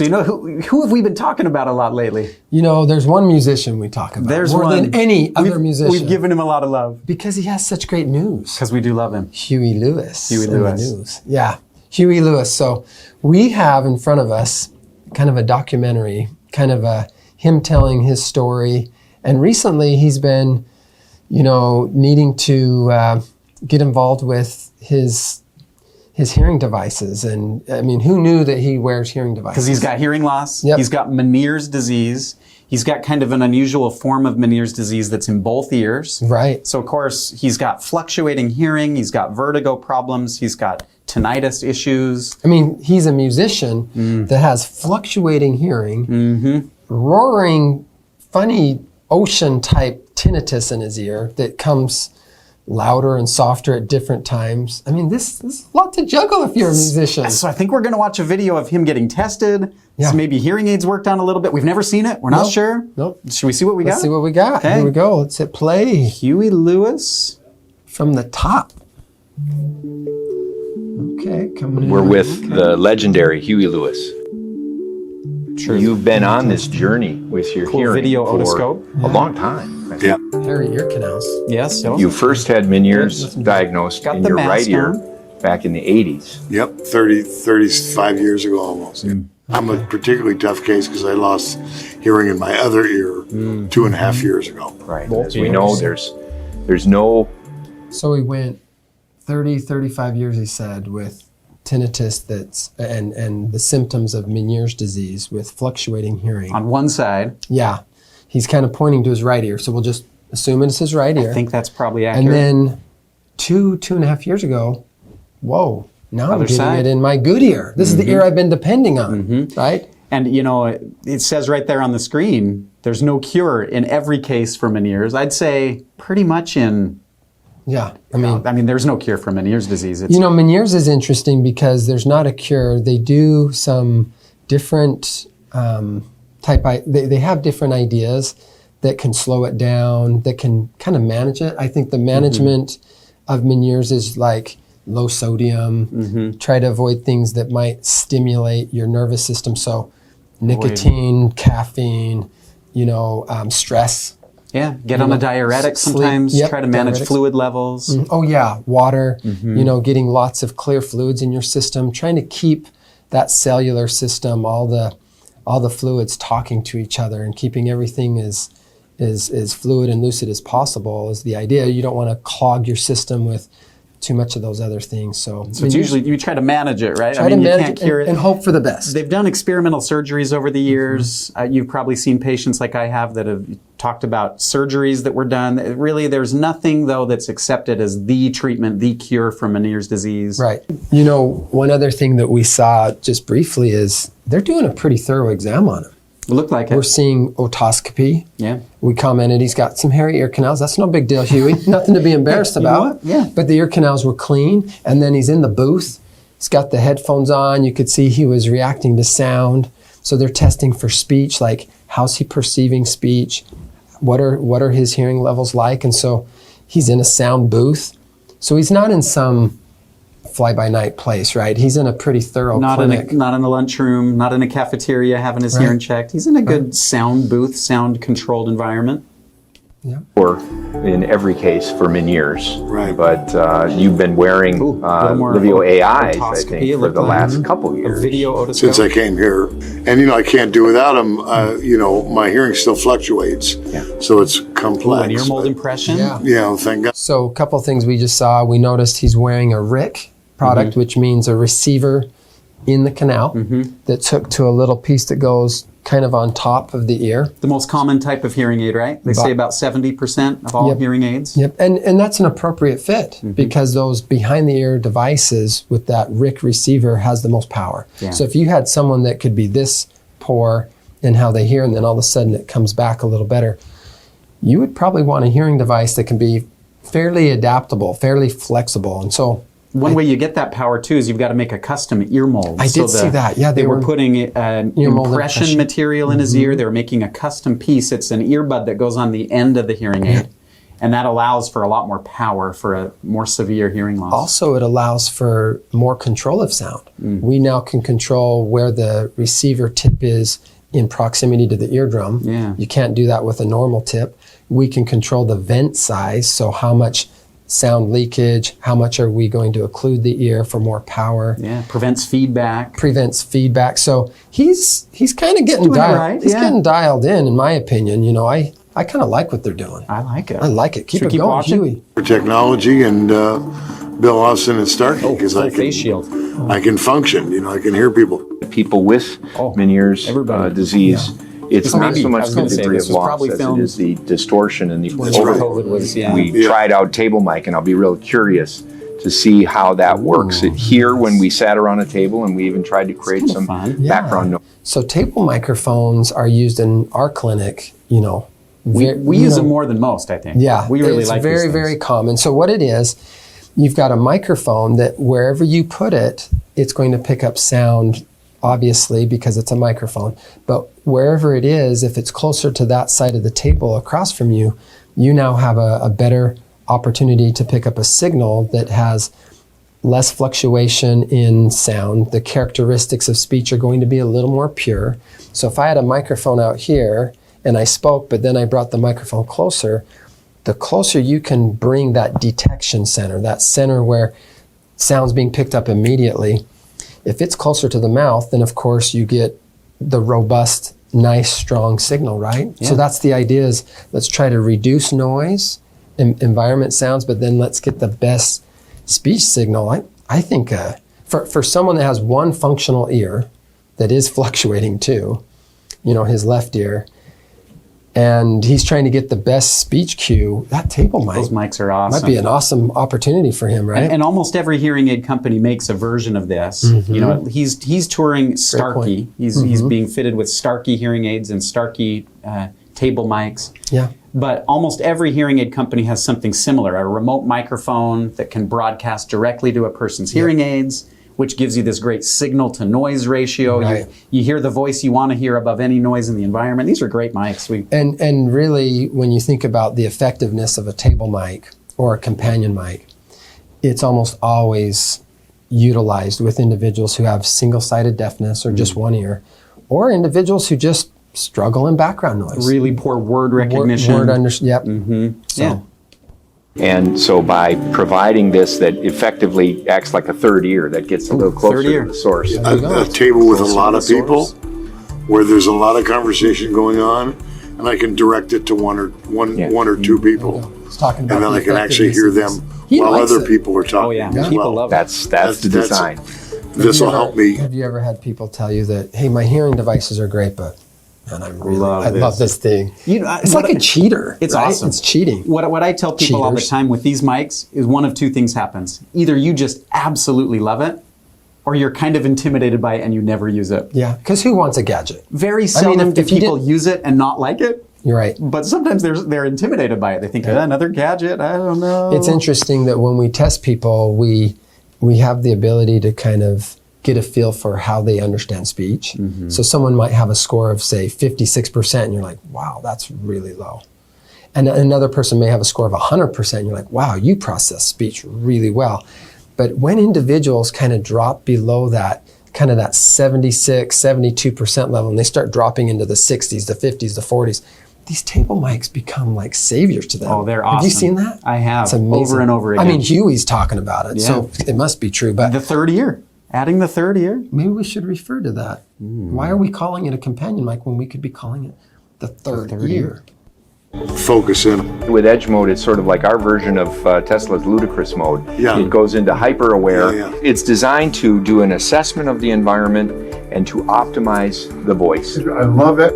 So who have we been talking about a lot lately? There's one musician we talk about more than any other musician. We've given him a lot of love. Because he has such great news. Because we do love him. Huey Lewis. Huey Lewis. Yeah, Huey Lewis. So we have in front of us kind of a documentary, kind of him telling his story. And recently he's been, needing to get involved with his hearing devices. And I mean, who knew that he wears hearing devices? Because he's got hearing loss. Yep. He's got Ménière's disease. He's got kind of an unusual form of Ménière's disease that's in both ears. Right. So of course, he's got fluctuating hearing. He's got vertigo problems. He's got tinnitus issues. I mean, he's a musician that has fluctuating hearing, roaring, funny ocean-type tinnitus in his ear that comes louder and softer at different times. I mean, this is a lot to juggle if you're a musician. So I think we're going to watch a video of him getting tested. Yeah. So maybe hearing aids worked on a little bit. We've never seen it. We're not sure. Nope. Should we see what we got? Let's see what we got. Okay. Here we go. Let's hit play. Huey Lewis. From the top. Okay, coming in. We're with the legendary Huey Lewis. True. You've been on this journey with your Cool hearing video for otoscope. a long time. Yeah. Hairy ear canals. Yes. You first had Meniere's diagnosed Got in the your right mask ear on. back in the 80s. Yep. 35 years ago almost. I'm a particularly tough case because I lost hearing in my other ear 2.5 years ago. Right. As we know, there's no... So he went 35 years, he said, with tinnitus and the symptoms of Ménière's disease with fluctuating hearing. On one side. Yeah. He's kind of pointing to his right ear, so we'll just assume it's his right ear. I think that's probably accurate. And then 2.5 years ago, whoa, now Other I'm getting side. it in my good ear. This is the ear I've been depending on, right? And it says right there on the screen, there's no cure in every case for Ménière's. I'd say pretty much in... Yeah, I mean, there's no cure for Ménière's disease. Ménière's is interesting because there's not a cure. They do some different they have different ideas that can slow it down, that can kind of manage it. I think the management of Ménière's is like low sodium, try to avoid things that might stimulate your nervous system. So nicotine, caffeine, stress. Yeah, get on a diuretic sometimes, Sleep. Yep, try to manage diuretics. fluid levels. Oh yeah, water, getting lots of clear fluids in your system, trying to keep that cellular system, all the fluids talking to each other and keeping everything as fluid and lucid as possible is the idea. You don't want to clog your system with too much of those other things. So it's usually, you try to manage it, right? Try to you manage can't it cure it. and hope for the best. They've done experimental surgeries over the years. You've probably seen patients like I have that have talked about surgeries that were done. Really, there's nothing, though, that's accepted as the treatment, the cure for Ménière's disease. Right. One other thing that we saw just briefly is they're doing a pretty thorough exam on him. It looked like it. We're seeing otoscopy. Yeah. We commented he's got some hairy ear canals. That's no big deal, Huey. Nothing to be embarrassed You know about. what? Yeah. But the ear canals were clean. And then he's in the booth. He's got the headphones on. You could see he was reacting to sound. So they're testing for speech, like how's he perceiving speech? What are his hearing levels like? And so he's in a sound booth. So he's not in some fly-by-night place, right? He's in a pretty thorough clinic. Not in a lunchroom, not in a cafeteria having his hearing checked. He's in a good sound booth, sound-controlled environment. Yeah. Or in every case for Meniere's. Right. But you've been wearing Livio AIs, I think, for the last couple years. A video otoscope. Since I came here. And, I can't do without them. My hearing still fluctuates. Yeah. So it's complex. An ear mold impression. Yeah. Thank God. So a couple of things we just saw. We noticed he's wearing a RIC product, which means a receiver in the canal that's hooked to a little piece that goes kind of on top of the ear. The most common type of hearing aid, right? They say about 70% of all hearing aids. Yep, and that's an appropriate fit because those behind the ear devices with that RIC receiver has the most power. Yeah. So if you had someone that could be this poor in how they hear and then all of a sudden it comes back a little better, you would probably want a hearing device that can be fairly adaptable, fairly flexible. And so one way you get that power too is you've got to make a custom ear mold. I did see that. Yeah, they were putting an impression material in his ear. They were making a custom piece. It's an earbud that goes on the end of the hearing aid. And that allows for a lot more power for a more severe hearing loss. Also, it allows for more control of sound. We now can control where the receiver tip is in proximity to the eardrum. Yeah. You can't do that with a normal tip. We can control the vent size, so how much sound leakage, how much are we going to occlude the ear for more power. Yeah, prevents feedback. So he's kind of getting doing it right, He's yeah. getting dialed in my opinion. You know, I kind of like what they're doing. I like it. I like it. Keep Should it we keep going, watching? Huey. For technology and Bill Austin and Starkey, because Full face shield. I can function. You know, I can hear people. People with Meniere's everybody. disease, it's not maybe- so I much was the gonna say, degree this of was loss probably as it filmed is the distortion and the when overload. COVID was, yeah. We tried out table mic, and I'll be real curious to see how that works. Here, when we sat around a table, and we even tried to create some fun. background noise. So table microphones are used in our clinic, you know. We use them more than most, I think. Yeah, We really it's like very, these things. very common. So what it is, you've got a microphone that wherever you put it, it's going to pick up sound, obviously, because it's a microphone. But wherever it is, if it's closer to that side of the table across from you, you now have a better opportunity to pick up a signal that has less fluctuation in sound. The characteristics of speech are going to be a little more pure. So if I had a microphone out here and I spoke, but then I brought the microphone closer, the closer you can bring that detection center, that center where sound's being picked up immediately. If it's closer to the mouth, then of course you get the robust, nice, strong signal, right? Yeah. So that's the idea is let's try to reduce noise, environment sounds, but then let's get the best speech signal. I think for someone that has one functional ear that is fluctuating too, you know, his left ear, and he's trying to get the best speech cue, that table mic Those mics are awesome. might be an awesome opportunity for him, right? And almost every hearing aid company makes a version of this. You know, he's touring Starkey. He's being fitted with Starkey hearing aids and Starkey table mics. Yeah. But almost every hearing aid company has something similar, a remote microphone that can broadcast directly to a person's hearing aids, which gives you this great signal to noise ratio. Right. You hear the voice you want to hear above any noise in the environment. These are great mics. And really, when you think about the effectiveness of a table mic or a companion mic, it's almost always utilized with individuals who have single-sided deafness or just one ear, or individuals who just struggle in background noise. Really poor word recognition. Yep. Yeah. And so by providing this that effectively acts like a third ear that gets a little closer third ear. to the source. A table with a lot of people where there's a lot of conversation going on, and I can direct it to one or two people, It's talking about and then the I can actually hear them He while likes other it. people are talking. Oh, yeah. as People well. love it. That's the design. This will help me. Have you ever had people tell you that, hey, my hearing devices are great, but man, I Love love this thing. It's It's like a cheater. It's right? awesome. It's cheating. What I tell people all the Cheaters. time with these mics is one of two things happens. Either you just absolutely love it, or you're kind of intimidated by it and you never use it. Yeah, because who wants a gadget? Very seldom if do you people didn't- use it and not like it, You're right. but sometimes they're intimidated by it. They think, another gadget, I don't know. It's interesting that when we test people, we have the ability to kind of get a feel for how they understand speech. So someone might have a score of, say, 56%, and you're like, wow, that's really low. And another person may have a score of 100%, and you're like, wow, you process speech really well. But when individuals kind of drop below that, kind of that 76, 72% level, and they start dropping into the 60s, the 50s, the 40s, these table mics become like saviors to them. Oh, they're Have you awesome. seen that? I have, It's amazing. over and over again. I mean, Huey's talking about it, so it must be true. But The third ear. Adding the third ear. maybe we should refer to that. Why are we calling it a companion mic when we could be calling it the third ear? Focus in. With edge mode, it's sort of like our version of Tesla's ludicrous mode. Yeah. It goes into hyper aware. Yeah, yeah. It's designed to do an assessment of the environment and to optimize the voice. I love it.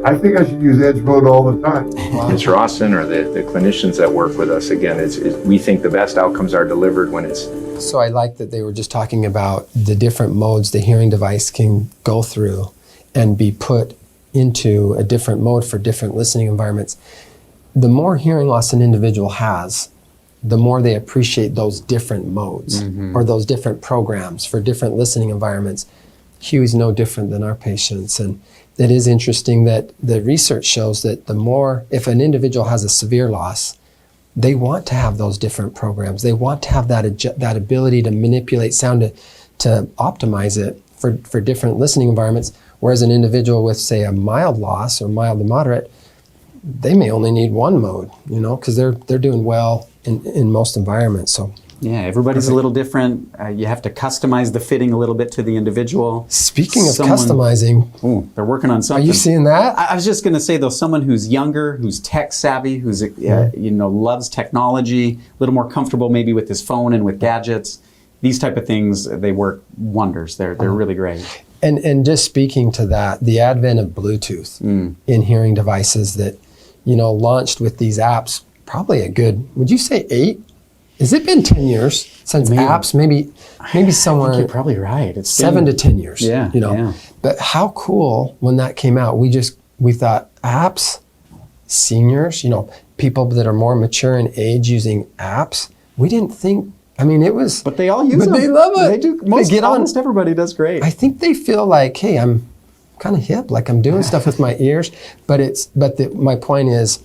I think I should use edge mode all the time. Mr. Austin or the clinicians that work with us, again, we think the best outcomes are delivered when it's So I like that they were just talking about the different modes the hearing device can go through and be put into a different mode for different listening environments. The more hearing loss an individual has, the more they appreciate those different modes or those different programs for different listening environments. Huey's no different than our patients. And it is interesting that the research shows that the more, if an individual has a severe loss, they want to have those different programs. They want to have that ability to manipulate sound to optimize it for different listening environments. Whereas an individual with, say, a mild loss or mild to moderate, they may only need one mode, because they're doing well in most environments. So yeah, everybody's a little different. You have to customize the fitting a little bit to the individual. speaking of customizing, Ooh, they're working on are something. you seeing that? I was just going to say, though, someone who's younger, who's tech savvy, who's loves technology, a little more comfortable maybe with his phone and with gadgets, these type of things, they work wonders. They're really great. And just speaking to that, the advent of Bluetooth in hearing devices that, launched with these apps, probably a good, would you say 8? Has it been 10 years since apps? Maybe somewhere. I think you're probably right. It's 7 to 10 years. Yeah, yeah. But how cool when that came out? We thought apps, seniors, people that are more mature in age using apps. We didn't think. I mean, it was. But they all use them. They love it. They do. Almost everybody does great. I think they feel like, hey, I'm kind of hip, like I'm doing stuff with my ears. But my point is,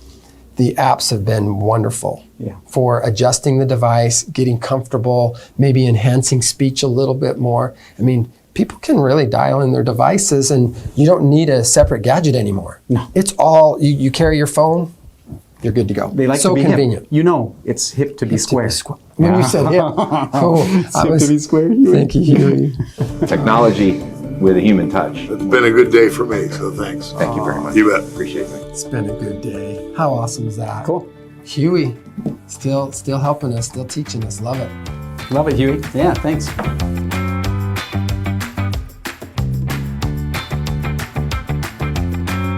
the apps have been wonderful for adjusting the device, getting comfortable, maybe enhancing speech a little bit more. I mean, people can really dial in their devices, and you don't need a separate gadget anymore. No. It's all, you carry your phone, you're good to go. They like so to be convenient. Hip. It's hip to be square. When you said hip, It's hip to be square. Huey. Thank you, Huey. Technology with a human touch. It's been a good day for me, so thanks. Thank you very much. You bet. Appreciate it. It's been a good day. How awesome is that? Cool. Huey, still helping us, still teaching us. Love it. Love it, Huey. Yeah, thanks.